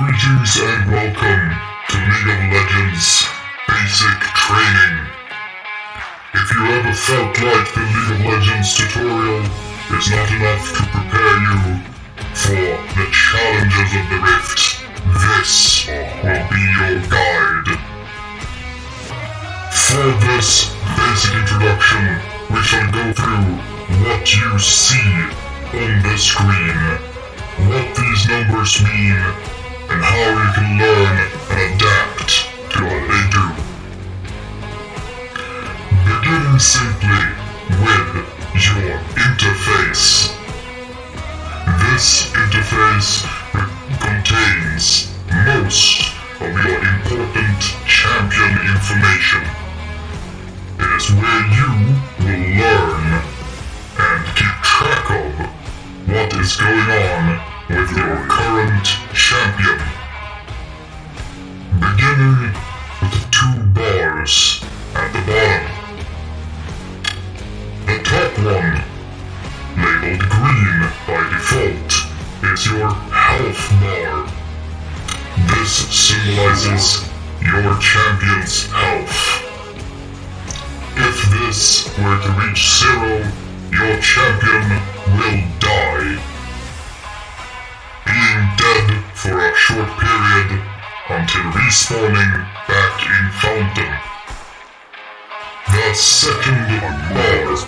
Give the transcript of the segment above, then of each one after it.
Greetings and welcome to League of Legends Basic Training. If you ever felt like the League of Legends tutorial is not enough to prepare you for the challenges of the Rift, this will be your guide. For this basic introduction, we shall go through what you see on the screen, what these numbers mean, and how you can learn and adapt to what they do. Beginning simply with your interface. This interface contains most of your important champion information. It is where you will learn and keep track of what is going on with your current champion. Beginning with the two bars at the bottom. The top one, labeled green by default, is your health bar. This symbolizes your champion's health. If this were to reach 0, your champion will die, being dead for a short period until respawning back in Fountain. The second bar is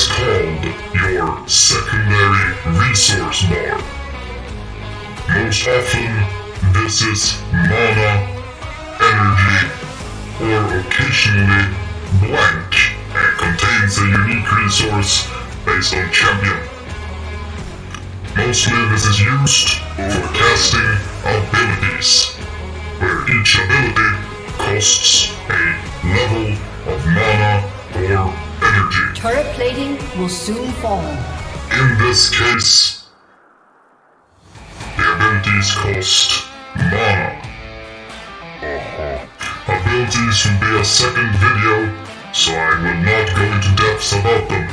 called your secondary resource bar. Most often, this is mana, energy, or occasionally blank, and contains a unique resource based on champion. Mostly this is used for casting abilities, where each ability costs a level of mana or energy. Turret plating will soon fall. In this case, the abilities cost mana. Abilities will be a second video, so I will not go into depths about them.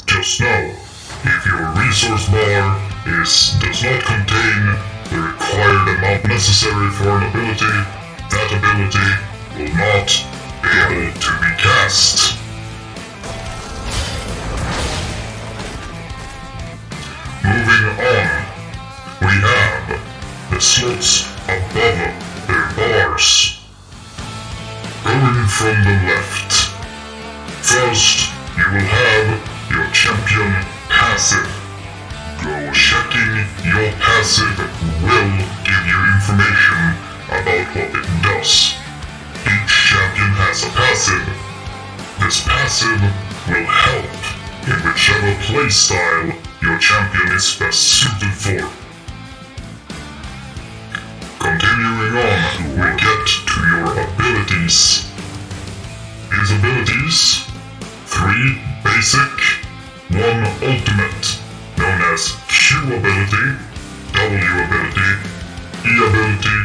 Just know, if your resource bar does not contain the required amount necessary for an ability, that ability will not be able to be cast. Moving on, we have the slots above their bars. Going from the left. First, you will have your champion passive. Checking your passive will give you information about what it does. Each champion has a passive. This passive will help in whichever playstyle your champion is best suited for. Continuing on, we get to your abilities. These abilities, 3 basic, 1 ultimate, known as Q ability, W ability, E ability,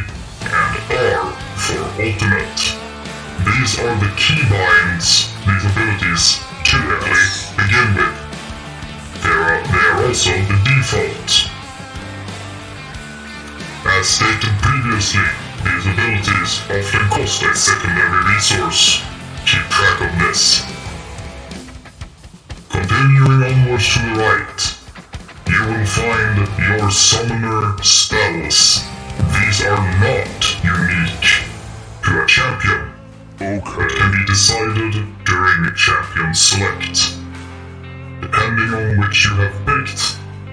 and R for ultimate. These are the keybinds these abilities typically begin with. They are also the default. As stated previously, these abilities often cost a secondary resource. Keep track of this. Continuing onwards to the right, you will find your summoner spells. These are not unique to a champion, but can be decided during champion select. Depending on which you have picked,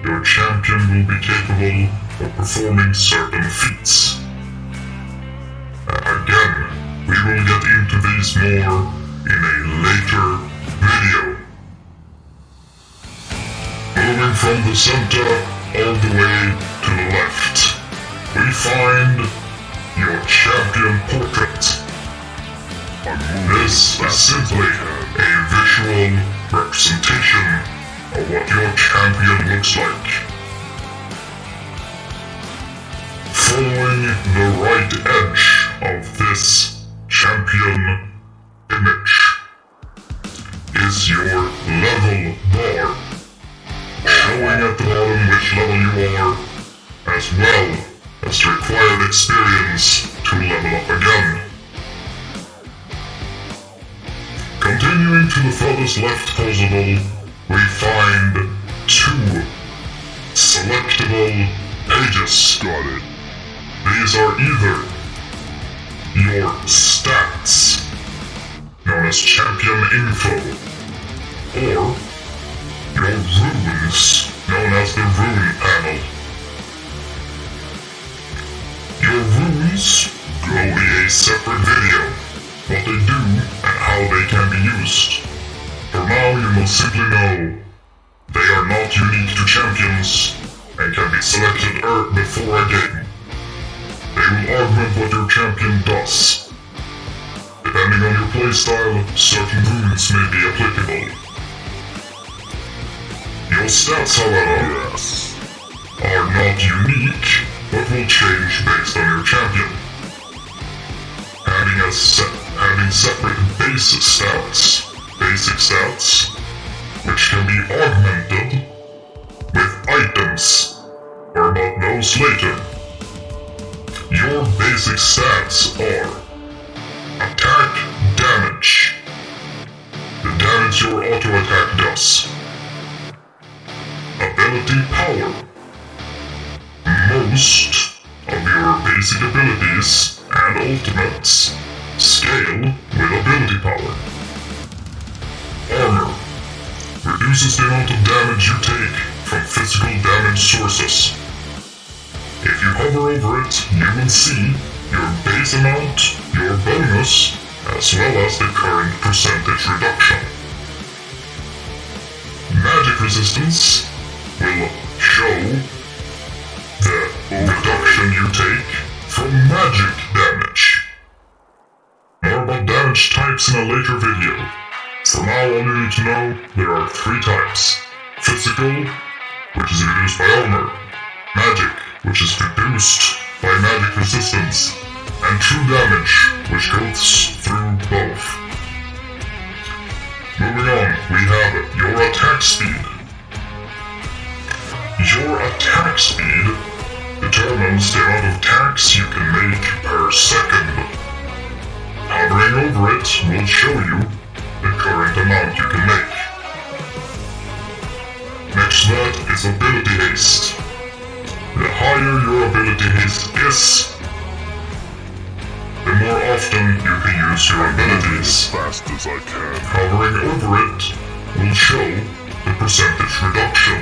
your champion will be capable of performing certain feats. Again, we will get into these more in a later video. Moving from the center all the way to the left, we find your champion portrait. This is simply a visual representation of what your champion looks like. Following the right edge of this champion image is your level bar, showing at the bottom which level you are, as as well as the required experience to level up again. Continuing to the furthest left puzzle, we find 2 selectable pages. Got it. These are either your stats, known as champion info, or your runes, known as the rune panel. Your runes will be a separate video, what they do and how they can be used. For now, you must simply know they are not unique to champions and can be selected before a game. They will augment what your champion does. Depending on your playstyle, certain runes may be applicable. Your stats, however, Yes. are not unique, but will change based on your champion. Having separate basic stats, which can be augmented with items, or about those later. Your basic stats are attack damage, the damage your auto attack does, ability power, most of your basic abilities and ultimates scale with ability power. Armor reduces the amount of damage you take from physical damage sources. If you hover over it, you will see your base amount, your bonus, as well as the current percentage reduction. Magic resistance will show the reduction you take from magic damage. More about damage types in a later video. For now, all you need to know, there are 3 types. Physical, which is reduced by armor. Magic, which is reduced by magic resistance. And true damage, which goes through both. Moving on, we have your attack speed. Your attack speed determines the amount of attacks you can make per second. Hovering over it will show you the current amount you can make. Next to that is ability haste. The higher your ability haste is, the more often you can use your abilities. As fast as I can. Hovering over it will show the percentage reduction.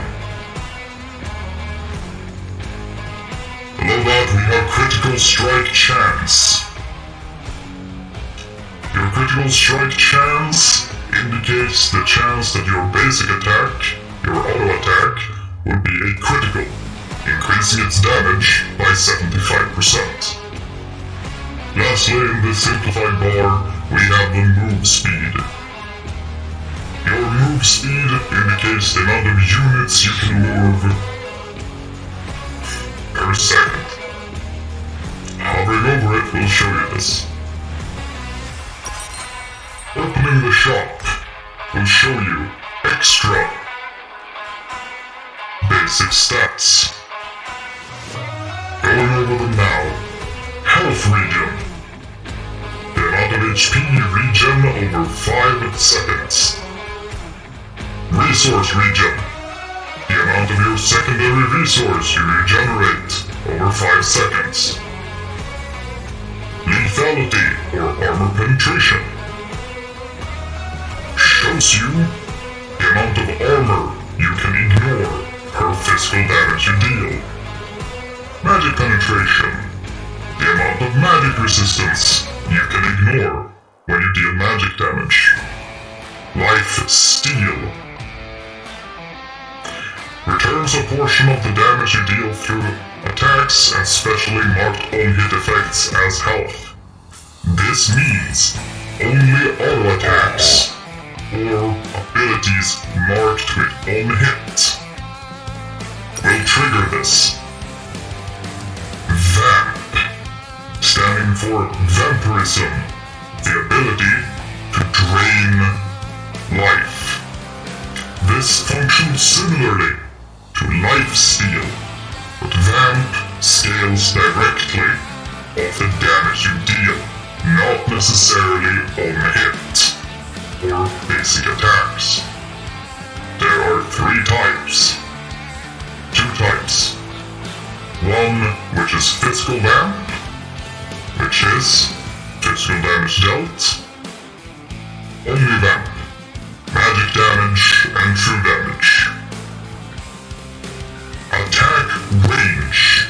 Below that we have critical strike chance. Your critical strike chance indicates the chance that your basic attack, your auto attack, will be a critical, increasing its damage by 75%. Lastly, in this simplified bar, we have the move speed. Your move speed indicates the amount of units you can move per second. Hovering over it will show you this. Opening the shop will show you extra basic stats. Going over them now. Health regen. The amount of HP regen over 5 seconds. Resource regen. The amount of your secondary resource you regenerate over 5 seconds. Lethality or armor penetration. Shows you the amount of armor you can ignore per physical damage you deal. Magic penetration. The amount of magic resistance you can ignore when you deal magic damage. Life steal. Returns a portion of the damage you deal through attacks and specially marked on-hit effects as health. This means only auto attacks or abilities marked with on-hit will trigger this. Vamp, standing for vampirism, the ability to drain life. This functions similarly to lifesteal, but Vamp scales directly of the damage you deal, not necessarily on hit or basic attacks. There are 3 types. 2 types. One which is physical vamp, which is physical damage dealt, only vamp, magic damage and true damage. Attack range.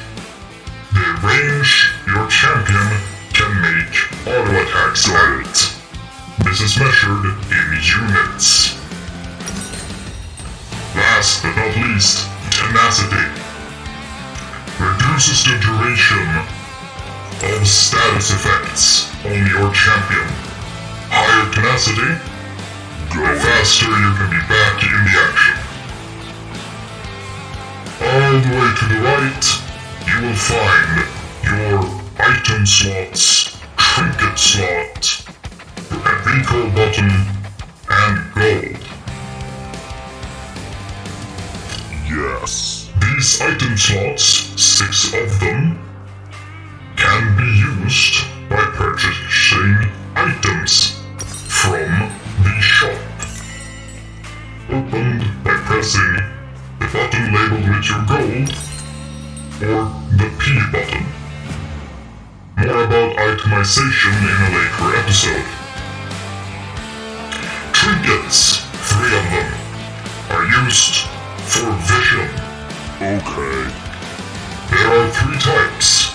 The range your champion can make auto attacks at it. This is measured in units. Last but not least, tenacity. Reduces the duration of status effects on your champion. Higher tenacity, the faster you can be back in the action. All the way to the right, you will find your item slots, trinket slot, recall button, and gold. Yes. These item slots, 6 of them, can be used by purchasing items from the shop. Opened by pressing the button labeled with your gold, or the P button. More about itemization in a later episode. Trinkets, 3 of them, are used for vision. Okay. There are 3 types.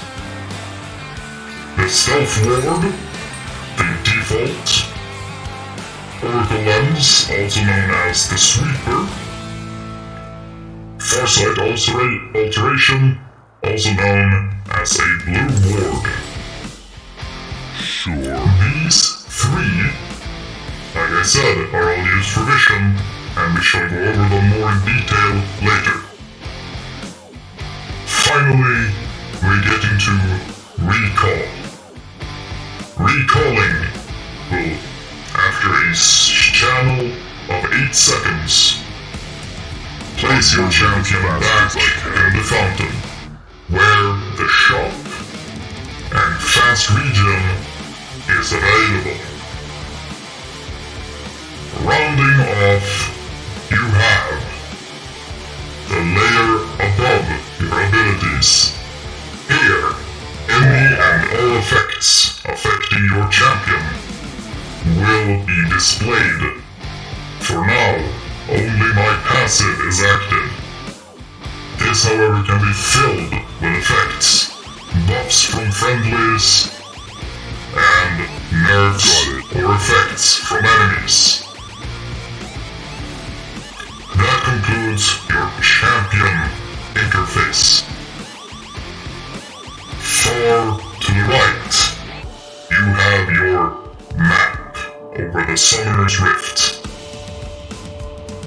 The Stealth Ward, the Default, Oracle Lens, also known as the Sweeper, Farsight Alteration, also known as a Blue Ward. Sure. These 3, like I said, are all used for vision, and we shall go over them more in detail later. Finally, we're getting to recall. Recalling will, after a channel of 8 seconds, place your champion back in the fountain, where the shop and fast region is available. Rounding off, you have the layer above your abilities. Here, any and all effects affecting your champion will be displayed. For now, only my passive is active. This, however, can be filled with effects, buffs from friendlies, and nerfs or effects from enemies. That concludes your champion interface. Far to the right, you have your map over the Summoner's Rift.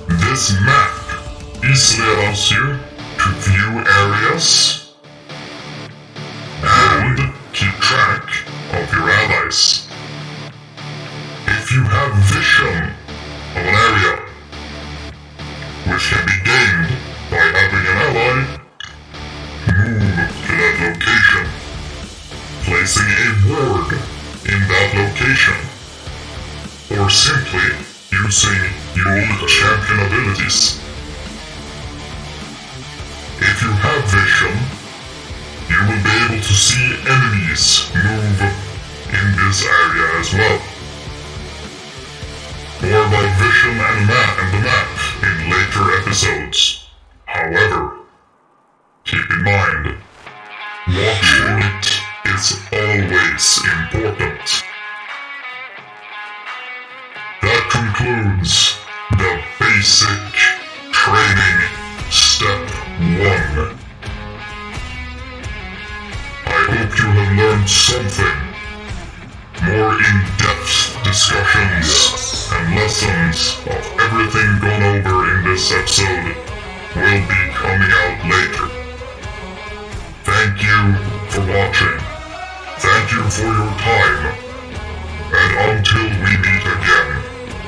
This map easily allows you to view areas and keep track of your allies. If you have vision of an area, which can be gained by having an ally move to that location, placing a ward in that location, or simply using unique champion abilities. If you have vision, you will be able to see enemies move in this area as well. More about vision and the map in later episodes. However, keep in mind, watching it is always important. That concludes the basic training step 1. I hope you have learned something. More in-depth discussions and lessons of everything gone over in this episode will be coming out later. Thank you for watching. Thank you for your time.